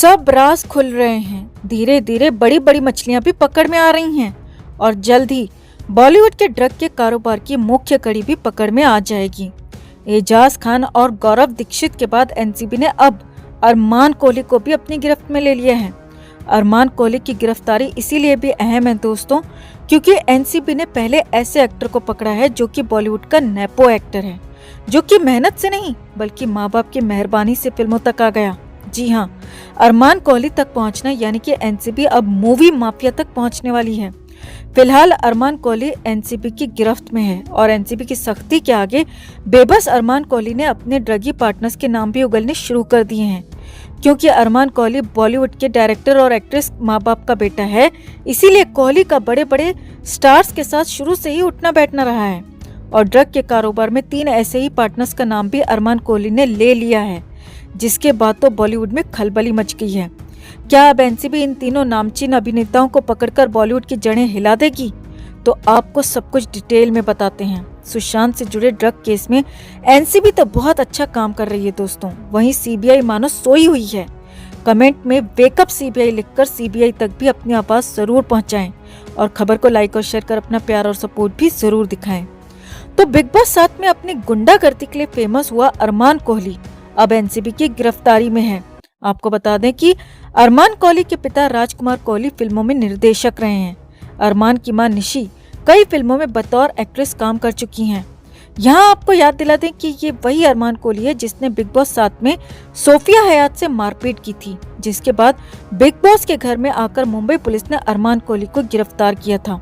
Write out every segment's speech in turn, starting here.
सब राज खुल रहे हैं। धीरे धीरे बड़ी बड़ी मछलियां भी पकड़ में आ रही हैं और जल्द ही बॉलीवुड के ड्रग के कारोबार की मुख्य कड़ी भी पकड़ में आ जाएगी। एजाज खान और गौरव दीक्षित के बाद एनसीबी ने अब अरमान कोहली को भी अपनी गिरफ्त में ले लिया है। अरमान कोहली की गिरफ्तारी इसीलिए भी अहम है दोस्तों, क्योंकि एनसीबी ने पहले ऐसे एक्टर को पकड़ा है जो कि बॉलीवुड का नेपो एक्टर है, जो कि मेहनत से नहीं बल्कि माँ बाप की मेहरबानी से फिल्मों तक आ गया। जी हाँ, अरमान कोहली तक पहुंचना यानी कि एनसीबी अब मूवी माफिया तक पहुंचने वाली है। फिलहाल अरमान कोहली एनसीबी की गिरफ्त में है और एनसीबी की सख्ती के आगे बेबस अरमान कोहली ने अपने ड्रगी पार्टनर्स के नाम भी उगलने शुरू कर दिए हैं। क्योंकि अरमान कोहली बॉलीवुड के डायरेक्टर और एक्ट्रेस माँ बाप का बेटा है, इसीलिए कोहली का बड़े बड़े स्टार्स के साथ शुरू से ही उठना बैठना रहा है और ड्रग के कारोबार में 3 ऐसे ही पार्टनर्स का नाम भी अरमान कोहली ने ले लिया है, जिसके बाद तो बॉलीवुड में खलबली मच गई है। क्या अब एनसीबी इन तीनों नामचीन अभिनेताओं को पकड़कर बॉलीवुड की जड़ें हिला देगी? तो आपको सब कुछ डिटेल में बताते हैं। सुशांत से जुड़े ड्रग केस में एनसीबी तो बहुत अच्छा काम कर रही है दोस्तों, वहीं सीबीआई मानो सोई हुई है। कमेंट में वेकअप सीबीआई लिखकर सीबीआई तक भी अपनी आवाज जरूर पहुंचाएं और खबर को लाइक और शेयर कर अपना प्यार और सपोर्ट भी जरूर दिखाएं। तो बिग बॉस 7 में अपनी गुंडागर्दी के लिए फेमस हुआ अरमान कोहली अब एनसीबी की गिरफ्तारी में है। आपको बता दें कि अरमान कोहली के पिता राजकुमार कोहली फिल्मों में निर्देशक रहे हैं। अरमान की मां निशी कई फिल्मों में बतौर एक्ट्रेस काम कर चुकी हैं। यहाँ आपको याद दिला दें कि ये वही अरमान कोहली है जिसने बिग बॉस 7 में सोफिया हयात से मारपीट की थी, जिसके बाद बिग बॉस के घर में आकर मुंबई पुलिस ने अरमान कोहली को गिरफ्तार किया था।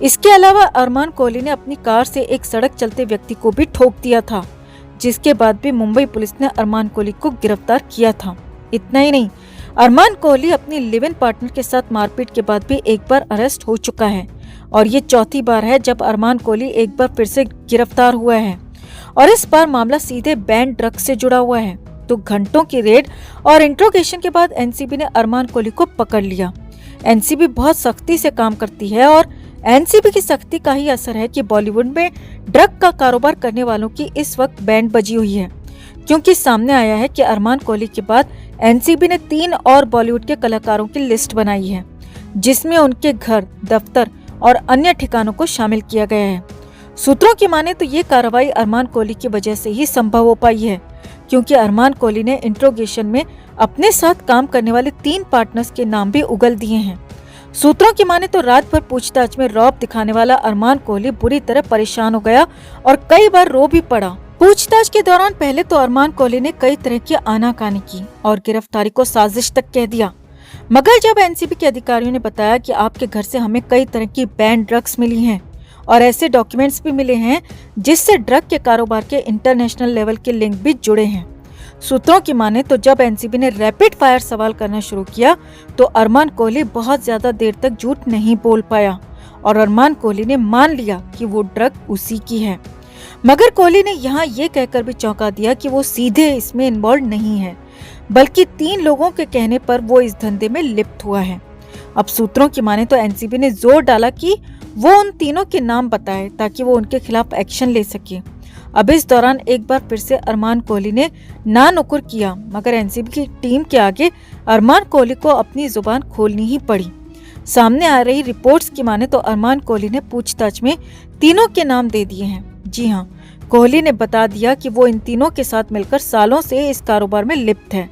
इसके अलावा अरमान कोहली ने अपनी कार से एक सड़क चलते व्यक्ति को भी ठोक दिया था, जिसके बाद भी मुंबई पुलिस ने अरमान कोहली को गिरफ्तार किया था। इतना ही नहीं, अरमान कोहली अपनी लिव इन पार्टनर के साथ मारपीट के बाद भी एक बार अरेस्ट हो चुका है और ये चौथी बार है जब अरमान कोहली एक बार फिर से गिरफ्तार हुआ है और इस बार मामला सीधे बैन ड्रग से जुड़ा हुआ है। तो घंटों की रेड और इंट्रोगेशन के बाद एनसीबी ने अरमान कोहली को पकड़ लिया। एनसीबी बहुत सख्ती से काम करती है और एनसीबी की सख्ती का ही असर है कि बॉलीवुड में ड्रग का कारोबार करने वालों की इस वक्त बैंड बजी हुई है, क्योंकि सामने आया है कि अरमान कोहली के बाद एनसीबी ने 3 और बॉलीवुड के कलाकारों की लिस्ट बनाई है, जिसमें उनके घर, दफ्तर और अन्य ठिकानों को शामिल किया गया है। सूत्रों की माने तो ये कार्रवाई अरमान कोहली की वजह से ही संभव हो पाई है, क्योंकि अरमान कोहली ने इंट्रोगेशन में अपने साथ काम करने वाले 3 पार्टनर्स के नाम भी उगल दिए हैं। सूत्रों की माने तो रात भर पूछताछ में रौब दिखाने वाला अरमान कोहली बुरी तरह परेशान हो गया और कई बार रो भी पड़ा। पूछताछ के दौरान पहले तो अरमान कोहली ने कई तरह की आनाकानी की और गिरफ्तारी को साजिश तक कह दिया, मगर जब एनसीबी के अधिकारियों ने बताया कि आपके घर से हमें कई तरह की बैन ड्रग्स मिली हैं और ऐसे डॉक्यूमेंट्स भी मिले हैं जिससे ड्रग के कारोबार के इंटरनेशनल लेवल के लिंक भी जुड़े हैं। सूत्रों की माने तो जब एनसीबी ने रैपिड फायर सवाल करना शुरू किया तो अरमान कोहली बहुत ज्यादा देर तक झूठ नहीं बोल पाया और अरमान कोहली ने मान लिया कि वो ड्रग उसी की है। मगर कोहली ने यहाँ ये कहकर भी चौंका दिया कि वो सीधे इसमें इन्वॉल्व नहीं है, बल्कि 3 लोगों के कहने पर वो इस धंधे में लिप्त हुआ है। अब सूत्रों की माने तो एनसीबी ने जोर डाला कि वो उन तीनों के नाम बताए ताकि वो उनके खिलाफ एक्शन ले सके। अब इस दौरान एक बार फिर से अरमान कोहली ने ना नुकुर किया, मगर एनसीबी की टीम के आगे अरमान कोहली को अपनी जुबान खोलनी ही पड़ी। सामने आ रही रिपोर्ट्स की माने तो अरमान कोहली ने पूछताछ में तीनों के नाम दे दिए हैं। जी हाँ, कोहली ने बता दिया कि वो इन तीनों के साथ मिलकर सालों से इस कारोबार में लिप्त है।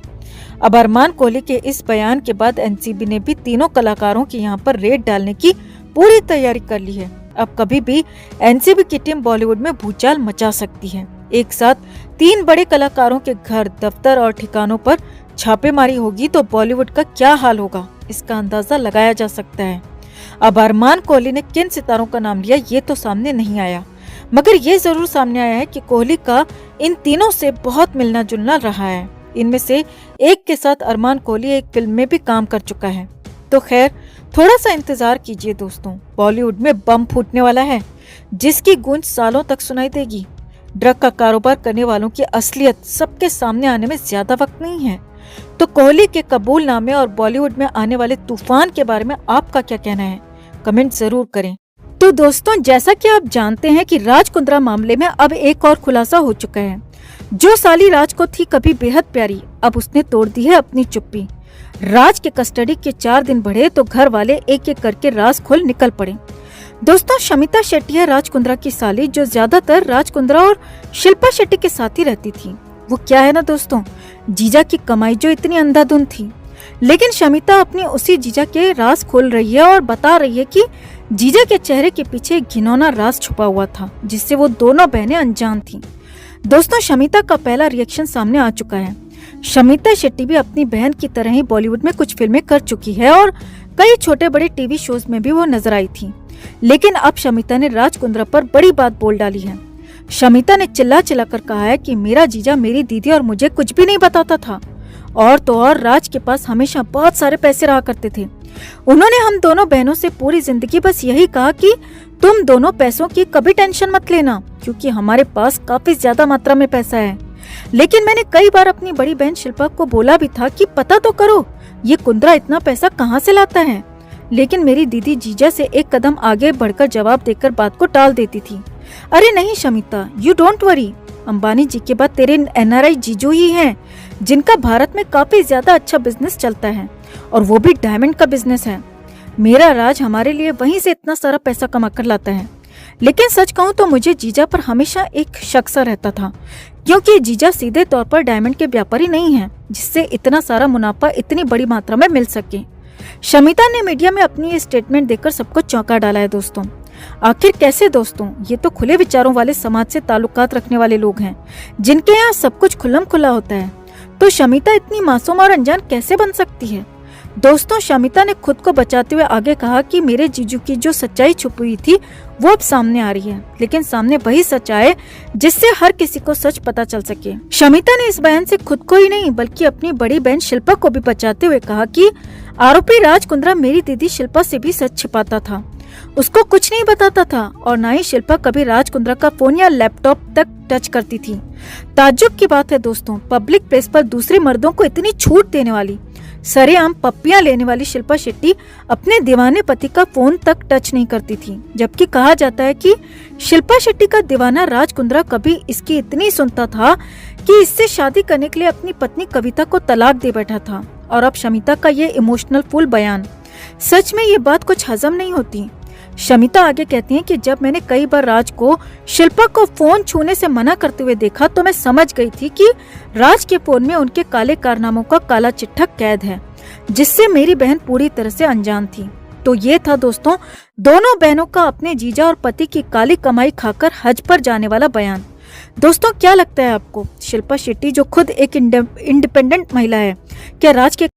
अब अरमान कोहली के इस बयान के बाद एनसीबी ने भी तीनों कलाकारों के यहाँ पर रेड डालने की पूरी तैयारी कर ली है। अब कभी भी एनसीबी की टीम बॉलीवुड में भूचाल मचा सकती है। एक साथ 3 बड़े कलाकारों के घर, दफ्तर और ठिकानों पर छापेमारी होगी तो बॉलीवुड का क्या हाल होगा, इसका अंदाजा लगाया जा सकता है। अब अरमान कोहली ने किन सितारों का नाम लिया ये तो सामने नहीं आया, मगर ये जरूर सामने आया है कि कोहली का इन तीनों से बहुत मिलना जुलना रहा है। इनमें से एक के साथ अरमान कोहली एक फिल्म में भी काम कर चुका है। तो खैर, थोड़ा सा इंतजार कीजिए दोस्तों, बॉलीवुड में बम फूटने वाला है जिसकी गूंज सालों तक सुनाई देगी। ड्रग का कारोबार करने वालों की असलियत सबके सामने आने में ज्यादा वक्त नहीं है। तो कोहली के कबूलनामे और बॉलीवुड में आने वाले तूफान के बारे में आपका क्या कहना है, कमेंट जरूर करें। तो दोस्तों, जैसा कि आप जानते हैं कि राज कुंद्रा मामले में अब एक और खुलासा हो चुका है। जो साली राज को थी कभी बेहद प्यारी, अब उसने तोड़ दी है अपनी चुप्पी। राज के कस्टडी के 4 दिन बढ़े तो घर वाले एक एक करके राज खोल निकल पड़े। दोस्तों, शमिता शेट्टी है राज कुंद्रा की साली, जो ज्यादातर राज कुंद्रा और शिल्पा शेट्टी के साथ ही रहती थी। वो क्या है ना दोस्तों, जीजा की कमाई जो इतनी अंधाधुंध थी। लेकिन शमिता अपनी उसी जीजा के राज खोल रही है और बता रही है कि जीजा के चेहरे के पीछे एक घिनौना राज छुपा हुआ था, जिससे वो दोनों बहनें अनजान थीं। दोस्तों, शमिता का पहला रिएक्शन सामने आ चुका है। शमिता शेट्टी भी अपनी बहन की तरह ही बॉलीवुड में कुछ फिल्में कर चुकी है और कई छोटे बड़े टीवी शोज में भी वो नजर आई थी। लेकिन अब शमिता ने राज कुंद्रा पर बड़ी बात बोल डाली है। शमिता ने चिल्ला चिल्ला कर कहा है कि मेरा जीजा मेरी दीदी और मुझे कुछ भी नहीं बताता था, और तो और राज के पास हमेशा बहुत सारे पैसे रहा करते थे। उन्होंने हम दोनों बहनों से पूरी जिंदगी बस यही कहा कि तुम दोनों पैसों की कभी टेंशन मत लेना, क्योंकि हमारे पास काफी ज्यादा मात्रा में पैसा है। लेकिन मैंने कई बार अपनी बड़ी बहन शिल्पा को बोला भी था कि पता तो करो ये कुंद्रा इतना पैसा कहाँ से लाता है। लेकिन मेरी दीदी जीजा से एक कदम आगे बढ़कर जवाब देकर बात को टाल देती थी। अरे नहीं Shamita, you don't worry, Ambani ji के बाद तेरे NRI जीजू ही हैं, जिनका भारत में काफी ज्यादा अच्छा बिजनेस चलता है, और वो भी डायमंड का बिजनेस है। मेरा राज हमारे लिए वहीं से इतना सारा पैसा कमा कर लाता है। लेकिन सच कहूँ तो मुझे जीजा पर हमेशा एक शक सा रहता था, क्योंकि जीजा सीधे तौर पर डायमंड के व्यापारी नहीं है, जिससे इतना सारा मुनाफा इतनी बड़ी मात्रा में मिल सके। शमिता ने मीडिया में अपनी ये स्टेटमेंट देकर सबको चौंका डाला है। दोस्तों, आखिर कैसे दोस्तों, ये तो खुले विचारों वाले समाज से ताल्लुकात रखने वाले लोग हैं, जिनके यहाँ सब कुछ खुल्लम खुला होता है। तो शमिता इतनी मासूम और अनजान कैसे बन सकती है? दोस्तों, शमिता ने खुद को बचाते हुए आगे कहा कि मेरे जीजू की जो सच्चाई छुपी हुई थी वो अब सामने आ रही है, लेकिन सामने वही सच आए जिससे हर किसी को सच पता चल सके। शमिता ने इस बयान से खुद को ही नहीं बल्कि अपनी बड़ी बहन शिल्पा को भी बचाते हुए कहा कि आरोपी राज कुंद्रा मेरी दीदी शिल्पा से भी सच छिपाता था, उसको कुछ नहीं बताता था, और न ही शिल्पा कभी राज कुंद्रा का फोन या लैपटॉप तक टच करती थी। ताज्जुब की बात है दोस्तों, पब्लिक प्लेस पर दूसरे मर्दों को इतनी छूट देने वाली, सरेआम पप्पियां लेने वाली शिल्पा शेट्टी अपने दीवाने पति का फोन तक टच नहीं करती थी। जबकि कहा जाता है कि शिल्पा शेट्टी का दीवाना राज कुंद्रा कभी इसकी इतनी सुनता था कि इससे शादी करने के लिए अपनी पत्नी कविता को तलाक दे बैठा था। और अब शमिता का ये इमोशनल फुल बयान, सच में ये बात कुछ हजम नहीं होती। शमिता आगे कहती हैं कि जब मैंने कई बार राज को शिल्पा को फोन छूने से मना करते हुए देखा तो मैं समझ गई थी कि राज के फोन में उनके काले कारनामों का काला चिट्ठा कैद है, जिससे मेरी बहन पूरी तरह से अनजान थी। तो ये था दोस्तों दोनों बहनों का अपने जीजा और पति की काली कमाई खाकर हज पर जाने वाला बयान। दोस्तों, क्या लगता है आपको, शिल्पा शेट्टी जो खुद एक इंडिपेंडेंट महिला है, क्या राज के